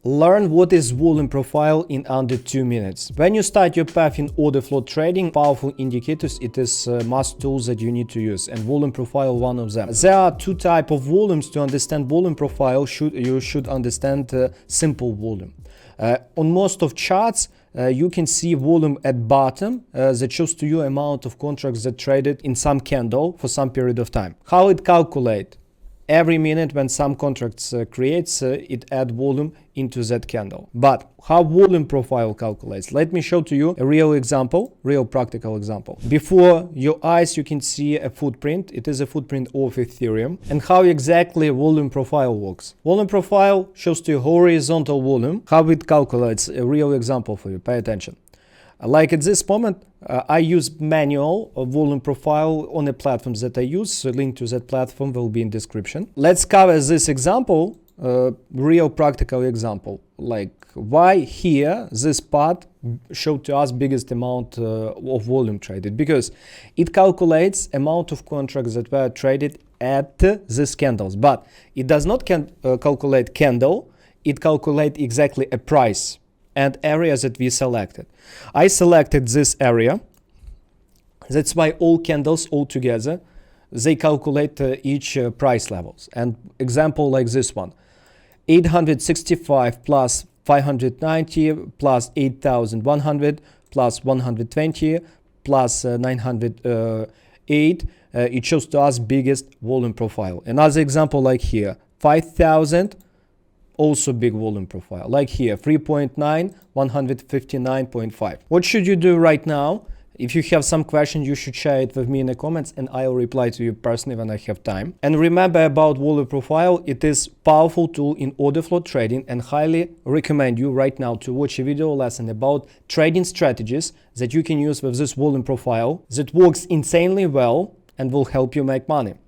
Learn what is volume profile in under 2 minutes. When you start your path in order flow trading, powerful indicators, it is must tools that you need to use, and volume profile one of them. There are two types of volumes. To understand volume profile, you should understand simple volume. On most of charts, you can see volume at bottom that shows to you amount of contracts that traded in some candle for some period of time. How it calculate? Every minute when some contracts creates, it add volume into that candle. But how volume profile calculates? Let me show to you a real example, real practical example. Before your eyes, you can see a footprint. It is a footprint of Ethereum. And how exactly volume profile works? Volume profile shows to you horizontal volume. How it calculates? A real example for you. Pay attention. Like at this moment, I use manual volume profile on the platforms that I use. So link to that platform will be in description. Let's cover this example, real practical example. Like why here this part showed to us biggest amount of volume traded, because it calculates amount of contracts that were traded at these candles, but it does not calculate candle. It calculates exactly a price and areas that we selected. I selected this area. That's why all candles all together, they calculate each price levels. And example like this one, 865 plus 590 plus 8,100 plus 120 plus 908, it shows to us biggest volume profile. Another example like here, 5,000, also big volume profile. Like here, 3.9, 159.5. What should you do right now? If you have some questions, you should share it with me in the comments and I'll reply to you personally when I have time. And remember about volume profile, it is powerful tool in order flow trading, and highly recommend you right now to watch a video lesson about trading strategies that you can use with this volume profile that works insanely well and will help you make money.